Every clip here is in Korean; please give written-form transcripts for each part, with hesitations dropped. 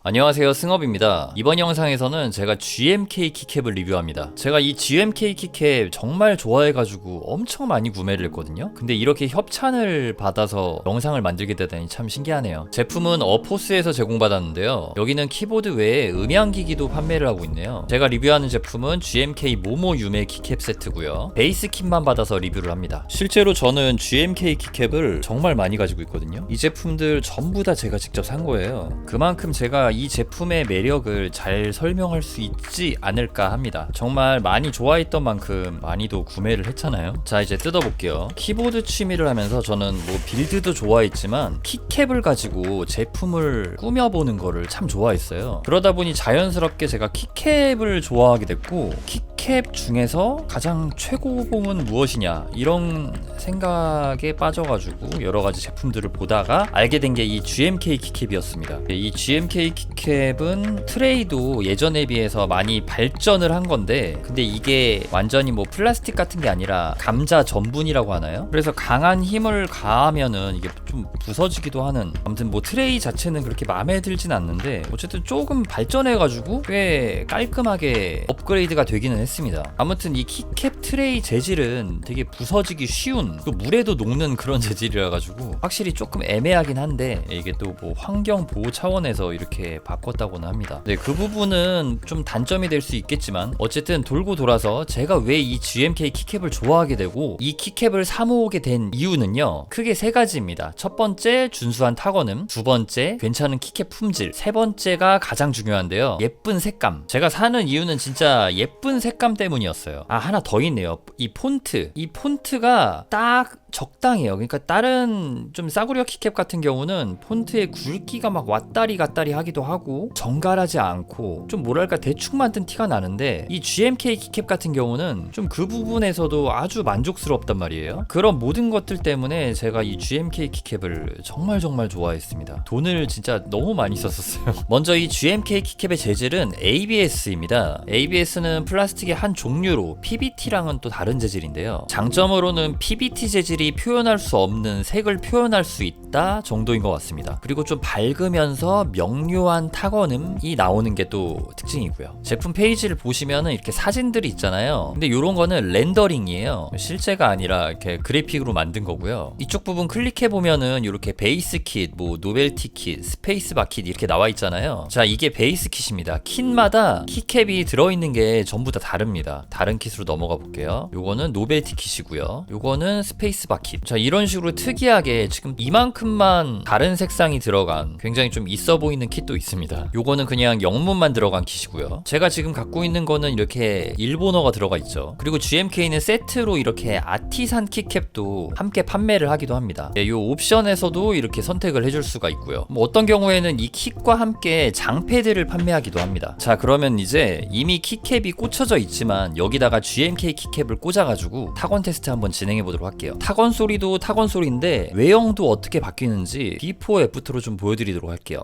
안녕하세요, 승업입니다. 이번 영상에서는 제가 GMK 키캡을 리뷰합니다. 제가 이 GMK 키캡 정말 좋아해가지고 엄청 많이 구매를 했거든요. 근데 이렇게 협찬을 받아서 영상을 만들게 되다니 참 신기하네요. 제품은 어포스에서 제공받았는데요. 여기는 키보드 외에 음향기기도 판매를 하고 있네요. 제가 리뷰하는 제품은 GMK 모모 유메 키캡 세트고요. 베이스 kit만 받아서 리뷰를 합니다. 실제로 저는 GMK 키캡을 정말 많이 가지고 있거든요. 이 제품들 전부 다 제가 직접 산 거예요. 그만큼 제가 이 제품의 매력을 잘 설명할 수 있지 않을까 합니다. 정말 많이 좋아했던 만큼 많이도 구매를 했잖아요. 자, 이제 뜯어볼게요. 키보드 취미를 하면서 저는 뭐 빌드도 좋아했지만 키캡을 가지고 제품을 꾸며보는 거를 참 좋아했어요. 그러다 보니 자연스럽게 제가 키캡을 좋아하게 됐고, 키캡 중에서 가장 최고봉은 무엇이냐 이런 생각에 빠져가지고 여러가지 제품들을 보다가 알게 된 게 이 GMK 키캡이었습니다. 이 GMK 키캡은 트레이도 예전에 비해서 많이 발전을 한 건데, 근데 이게 완전히 뭐 플라스틱 같은 게 아니라 감자 전분이라고 하나요? 그래서 강한 힘을 가하면은 이게 좀 부서지기도 하는, 아무튼 뭐 트레이 자체는 그렇게 마음에 들진 않는데 어쨌든 조금 발전해가지고 꽤 깔끔하게 업그레이드가 되기는 했습니다. 아무튼 이 키캡 트레이 재질은 되게 부서지기 쉬운, 또 물에도 녹는 그런 재질이라 가지고 확실히 조금 애매하긴 한데, 이게 또 뭐 환경 보호 차원에서 이렇게 바꿨다고는 합니다. 네, 그 부분은 좀 단점이 될 수 있겠지만 어쨌든 돌고 돌아서 제가 왜 이 GMK 키캡을 좋아하게 되고 이 키캡을 사모으게 된 이유는요, 크게 세 가지입니다. 첫 번째, 준수한 타건음. 두 번째, 괜찮은 키캡 품질. 세 번째가 가장 중요한데요, 예쁜 색감. 제가 사는 이유는 진짜 예쁜 색감 때문이었어요. 아, 하나 더 있네요. 이 폰트. 이 폰트가 딱 적당해요. 그러니까 다른 좀 싸구려 키캡 같은 경우는 폰트의 굵기가 막 왔다리 갔다리 하기도 하고 정갈하지 않고 좀 뭐랄까 대충 만든 티가 나는데, 이 GMK 키캡 같은 경우는 좀 그 부분에서도 아주 만족스럽단 말이에요. 그런 모든 것들 때문에 제가 이 GMK 키캡을 정말 좋아했습니다. 돈을 진짜 너무 많이 썼었어요. 먼저 이 GMK 키캡의 재질은 ABS입니다. ABS는 플라스틱의 한 종류로 PBT랑은 또 다른 재질인데요. 장점으로는 PBT 재질이 표현할 수 없는 색을 표현할 수 있다 정도인 것 같습니다. 그리고 좀 밝으면서 명료한 타건음이 나오는 게 또 특징이고요. 제품 페이지를 보시면은 이렇게 사진들이 있잖아요. 근데 이런 거는 렌더링이에요. 실제가 아니라 이렇게 그래픽으로 만든 거고요. 이쪽 부분 클릭해 보면은 이렇게 베이스 킷, 뭐 노벨티 킷, 스페이스바 킷 이렇게 나와 있잖아요. 자, 이게 베이스 킷입니다. kit마다 키캡이 들어있는 게 전부 다 다릅니다. 다른 킷으로 넘어가 볼게요. 요거는 노벨티 킷이고요. 요거는 스페이스바 킷. 자, 이런 식으로 특이하게 지금 이만큼만 다른 색상이 들어간 굉장히 좀 있어 보이는 킷도 있습니다. 요거는 그냥 영문만 들어간 킷이고요. 제가 지금 갖고 있는 거는 이렇게 일본어가 들어가 있죠. 그리고 GMK는 세트로 이렇게 아티산 키캡도 함께 판매를 하기도 합니다. 네, 요 옵션에서도 이렇게 선택을 해줄 수가 있고요. 뭐 어떤 경우에는 이 kit과 함께 장패드를 판매하기도 합니다. 자, 그러면 이제 이미 키캡이 꽂혀져 있지만 여기다가 GMK 키캡을 꽂아가지고 타건 테스트 한번 진행해 보도록 할게요. 타건 소리도 타건 소리인데 외형도 어떻게 바뀌는지 비포 애프터로 좀 보여드리도록 할게요.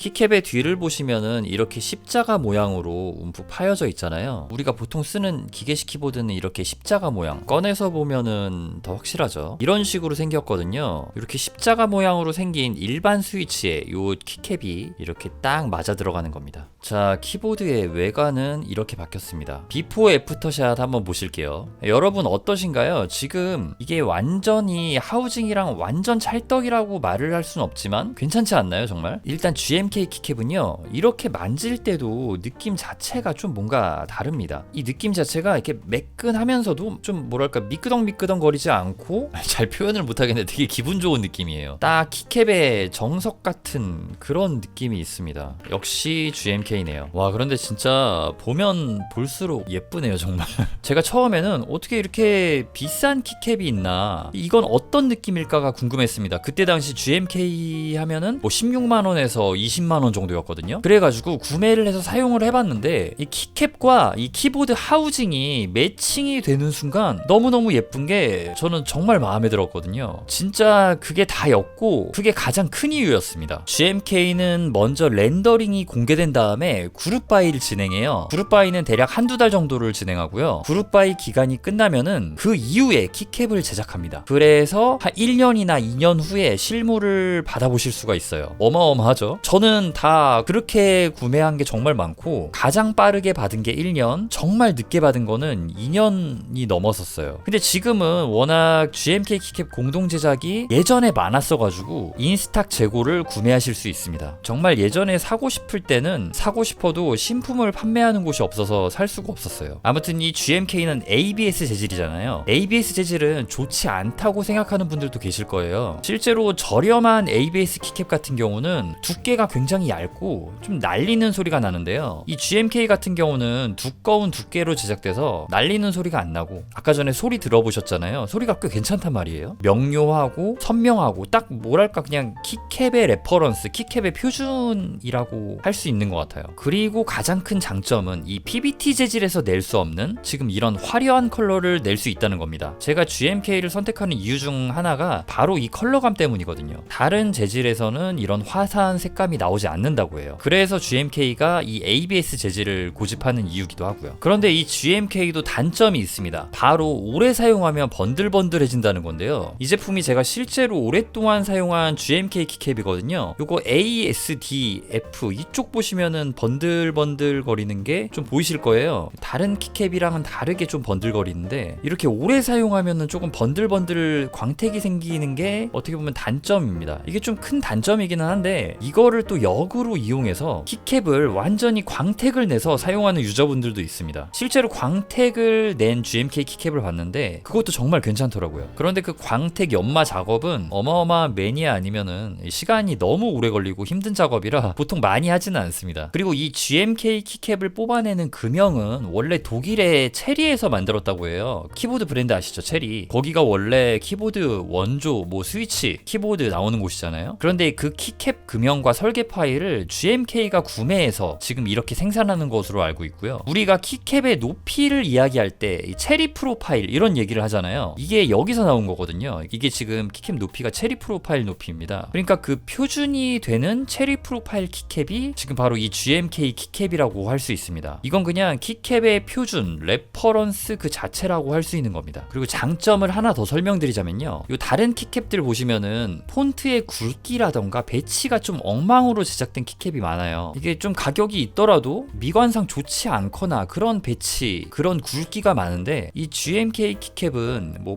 키캡의 뒤를 보시면은 이렇게 십자가 모양으로 움푹 파여져 있잖아요. 우리가 보통 쓰는 기계식 키보드는 이렇게 십자가 모양, 꺼내서 보면은 더 확실하죠. 이런 식으로 생겼거든요. 이렇게 십자가 모양으로 생긴 일반 스위치에 요 키캡이 이렇게 딱 맞아 들어가는 겁니다. 자, 키보드의 외관은 이렇게 바뀌었습니다. 비포 애프터샷 한번 보실게요. 여러분 어떠신가요? 지금 이게 완전히 하우징이랑 완전 찰떡이라고 말을 할 수는 없지만 괜찮지 않나요, 정말? 일단 GMK 키캡은요, 이렇게 만질 때도 느낌 자체가 좀 뭔가 다릅니다. 이 느낌 자체가 이렇게 매끈하면서도 좀 뭐랄까 미끄덩 거리지 않고, 잘 표현을 못하겠는데 되게 기분 좋은 느낌이에요. 딱 키캡의 정석 같은 그런 느낌이 있습니다. 역시 GMK네요. 와, 그런데 진짜 보면 볼수록 예쁘네요, 정말. 제가 처음에는 어떻게 이렇게 비싼 키캡이 있나, 이건 어떤 느낌일까가 궁금했습니다. 그때 당시 GMK 하면은 뭐 16만원에서 20만 원 정도였거든요. 그래가지고 구매를 해서 사용을 해봤는데 이 키캡과 이 키보드 하우징이 매칭이 되는 순간 너무너무 예쁜 게 저는 정말 마음에 들었거든요. 진짜 그게 다였고 그게 가장 큰 이유였습니다. GMK는 먼저 렌더링이 공개된 다음에 그룹바이를 진행해요. 그룹바이는 대략 한두 달 정도를 진행하고요. 그룹바이 기간이 끝나면은 그 이후에 키캡을 제작합니다. 그래서 한 1년이나 2년 후에 실물을 받아보실 수가 있어요. 어마어마하죠? 저는 다 그렇게 구매한 게 정말 많고 가장 빠르게 받은 게 1년, 정말 늦게 받은 거는 2년이 넘었었어요. 근데 지금은 워낙 GMK 키캡 공동 제작이 예전에 많았어가지고 인스탁 재고를 구매하실 수 있습니다. 정말 예전에 사고 싶을 때는 사고 싶어도 신품을 판매하는 곳이 없어서 살 수가 없었어요. 아무튼 이 GMK는 ABS 재질이잖아요. ABS 재질은 좋지 않다고 생각하는 분들도 계실 거예요. 실제로 저렴한 ABS 키캡 같은 경우는 두께가 굉장히 얇고 좀 날리는 소리가 나는데요. 이 GMK 같은 경우는 두꺼운 두께로 제작돼서 날리는 소리가 안 나고 아까 전에 소리 들어보셨잖아요. 소리가 꽤 괜찮단 말이에요. 명료하고 선명하고 딱 뭐랄까 그냥 키캡의 레퍼런스, 키캡의 표준이라고 할 수 있는 것 같아요. 그리고 가장 큰 장점은 이 PBT 재질에서 낼 수 없는 지금 이런 화려한 컬러를 낼 수 있다는 겁니다. 제가 GMK를 선택하는 이유 중 하나가 바로 이 컬러감 때문이거든요. 다른 재질에서는 이런 화사한 색감이 나오지 않는다고 해요. 그래서 GMK가 이 ABS 재질을 고집하는 이유기도 하고요. 그런데 이 GMK도 단점이 있습니다. 바로 오래 사용하면 번들번들해진다는 건데요. 이 제품이 제가 실제로 오랫동안 사용한 GMK 키캡이거든요. 요거 ASDF 이쪽 보시면은 번들번들 거리는 게 좀 보이실 거예요. 다른 키캡이랑은 다르게 좀 번들거리는데 이렇게 오래 사용하면은 조금 번들번들 광택이 생기는 게 어떻게 보면 단점입니다. 이게 좀 큰 단점이기는 한데 이거를 또 역으로 이용해서 키캡을 완전히 광택을 내서 사용하는 유저분들도 있습니다. 실제로 광택을 낸 GMK 키캡을 봤는데 그것도 정말 괜찮더라고요. 그런데 그 광택 연마 작업은 어마어마한 매니아 아니면은 시간이 너무 오래 걸리고 힘든 작업이라 보통 많이 하지는 않습니다. 그리고 이 GMK 키캡을 뽑아내는 금형은 원래 독일의 체리에서 만들었다고 해요. 키보드 브랜드 아시죠? 체리. 거기가 원래 키보드 원조, 뭐 스위치, 키보드 나오는 곳이잖아요. 그런데 그 키캡 금형과 설계 파일을 GMK가 구매해서 지금 이렇게 생산하는 것으로 알고 있고요. 우리가 키캡의 높이를 이야기할 때 이 체리 프로파일 이런 얘기를 하잖아요. 이게 여기서 나온 거거든요. 이게 지금 키캡 높이가 체리 프로파일 높이입니다. 그러니까 그 표준이 되는 체리 프로파일 키캡이 지금 바로 이 GMK 키캡이라고 할 수 있습니다. 이건 그냥 키캡의 표준, 레퍼런스 그 자체라고 할 수 있는 겁니다. 그리고 장점을 하나 더 설명드리자면요. 요 다른 키캡들 보시면은 폰트의 굵기라던가 배치가 좀 엉망으로 제작된 키캡이 많아요. 이게 좀 가격이 있더라도 미관상 좋지 않거나 그런 배치, 그런 굵기가 많은데 이 GMK 키캡은 뭐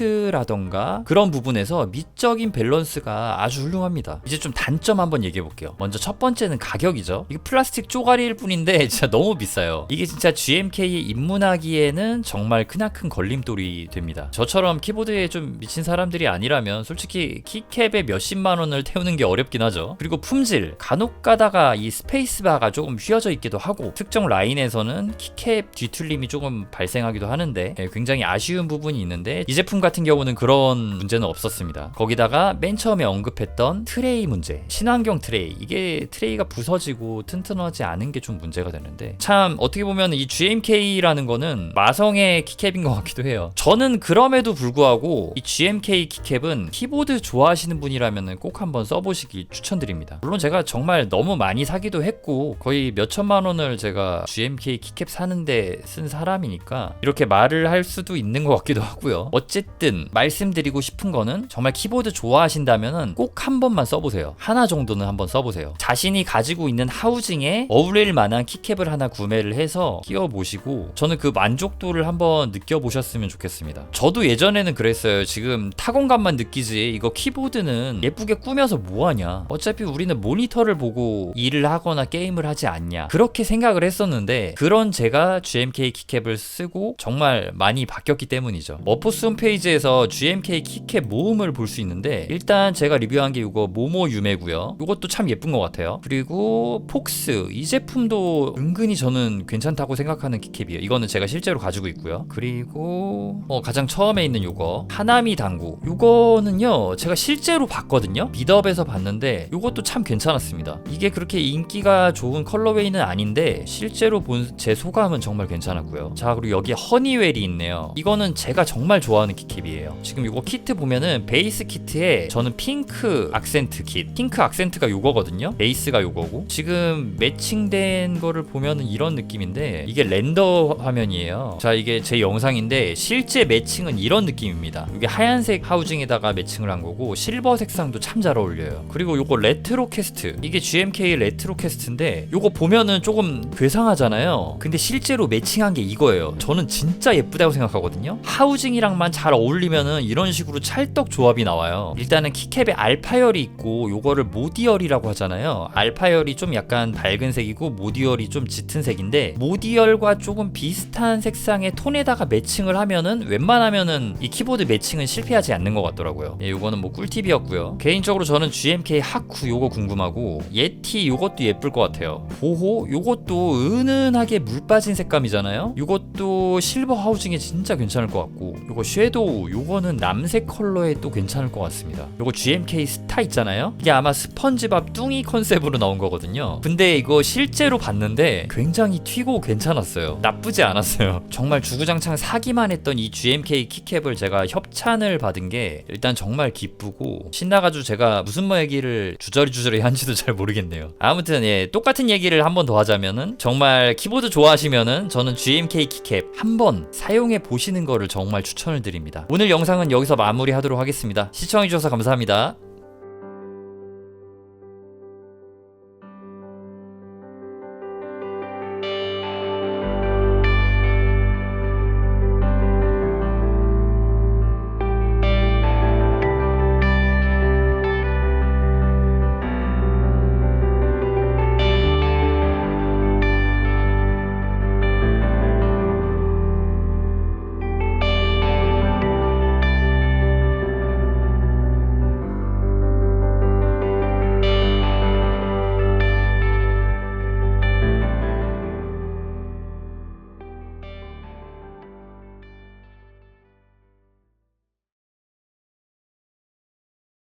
폰트라던가 그런 부분에서 미적인 밸런스가 아주 훌륭합니다. 이제 좀 단점 한번 얘기해 볼게요. 먼저 첫 번째는 가격이죠. 이게 플라스틱 쪼가리일 뿐인데 진짜 너무 비싸요. 이게 진짜 GMK에 입문하기에는 정말 크나큰 걸림돌이 됩니다. 저처럼 키보드에 좀 미친 사람들이 아니라면 솔직히 키캡에 몇십만 원을 태우는 게 어렵긴 하죠. 그리고 품질, 간혹 가다가 이 스페이스바가 조금 휘어져 있기도 하고 특정 라인에서는 키캡 뒤틀림이 조금 발생하기도 하는데 굉장히 아쉬운 부분이 있는데 이 제품 같은 경우는 그런 문제는 없었습니다. 거기다가 맨 처음에 언급했던 트레이 문제, 친환경 트레이, 이게 트레이가 부서지고 튼튼하지 않은 게 좀 문제가 되는데 참 어떻게 보면 이 GMK라는 거는 마성의 키캡인 것 같기도 해요. 저는 그럼에도 불구하고 이 GMK 키캡은 키보드 좋아하시는 분이라면 꼭 한번 써보시길 추천드립니다. 물론 제가 정말 너무 많이 사기도 했고 거의 몇 천만 원을 제가 GMK 키캡 사는데 쓴 사람이니까 이렇게 말을 할 수도 있는 것 같기도 하고요. 어쨌든 말씀드리고 싶은 거는 정말 키보드 좋아하신다면 꼭 한 번만 써보세요. 하나 정도는 한번 써보세요. 자신이 가지고 있는 하우징에 어울릴 만한 키캡을 하나 구매를 해서 끼워보시고 저는 그 만족도를 한번 느껴보셨으면 좋겠습니다. 저도 예전에는 그랬어요. 지금 타건감만 느끼지 이거 키보드는 예쁘게 꾸며서 뭐하냐, 어차피 우리는 모니터를 보고 일을 하거나 게임을 하지 않냐, 그렇게 생각을 했었는데 그런 제가 GMK 키캡을 쓰고 정말 많이 바뀌었기 때문이죠. 머포스 홈페이지에서 GMK 키캡 모음을 볼 수 있는데 일단 제가 리뷰한 게 이거 모모 유메고요. 이것도 참 예쁜 것 같아요. 그리고 폭스, 이 제품도 은근히 저는 괜찮다고 생각하는 키캡이에요. 이거는 제가 실제로 가지고 있고요. 그리고 가장 처음에 있는 요거 하나미 당구, 요거는요 제가 실제로 봤거든요. 미드업에서 봤는데 요것도 참 괜찮았습니다. 이게 그렇게 인기가 좋은 컬러웨이는 아닌데 실제로 본 제 소감은 정말 괜찮았고요. 자, 그리고 여기 허니웰이 있네요. 이거는 제가 정말 좋아하는 키캡이에요. 지금 이거 키트 보면은 베이스 키트에 저는 핑크 악센트 킷, 핑크 악센트가 요거거든요. 베이스가 요거고, 지금 매칭된 거를 보면은 이런 느낌인데 이게 렌더 화면이에요. 자, 이게 제 영상인데 실제 매칭은 이런 느낌입니다. 이게 하얀색 하우징에다가 매칭을 한 거고 실버 색상도 참 잘 어울려요. 그리고 요거 레트로 캐스트, 이게 GMK 레트로 캐스트인데 요거 보면은 조금 괴상하잖아요. 근데 실제로 매칭한 게 이거예요. 저는 진짜 예쁘다고 생각하거든요. 하우징이랑만 잘 어울리면은 이런 식으로 찰떡 조합이 나와요. 일단은 키캡에 알파열이 있고 요거를 모디얼이라고 하잖아요. 알파열이 좀 약간 밝은 색이고 모디얼이 좀 짙은 색인데, 모디얼과 조금 비슷한 색상의 톤에다가 매칭을 하면은 웬만하면은 이 키보드 매칭은 실패하지 않는 것 같더라고요. 예, 요거는 뭐 꿀팁이었고요. 개인적으로 저는 GMK 하쿠 요거 궁금하고, 예티 요것도 예쁠 것 같아요. 보호 요것도 은은하게 물 빠진 색감이잖아요. 요것도 실버 하우징에 진짜 괜찮을 것 같고, 요거 섀도우 요거는 남색 컬러에 또 괜찮을 것 같습니다. 요거 GMK 스타 있잖아요. 이게 아마 스펀지밥 뚱이 컨셉으로 나온 거거든요. 근데 이거 실제로 봤는데 굉장히 튀고 괜찮았어요. 나쁘지 않았어요. 정말 주구장창 사기만 했던 이 GMK 키캡을 제가 협찬을 받은 게 일단 정말 기쁘고 신나가지고 제가 무슨 뭐 얘기를 주저리 한지도 잘 모르겠네요. 아무튼 예, 똑같은 얘기를 한 번 더 하자면은, 정말 키보드 좋아하시면은 저는 GMK 키캡 한번 사용해 보시는 거를 정말 추천을 드립니다. 오늘 영상은 여기서 마무리하도록 하겠습니다. 시청해주셔서 감사합니다.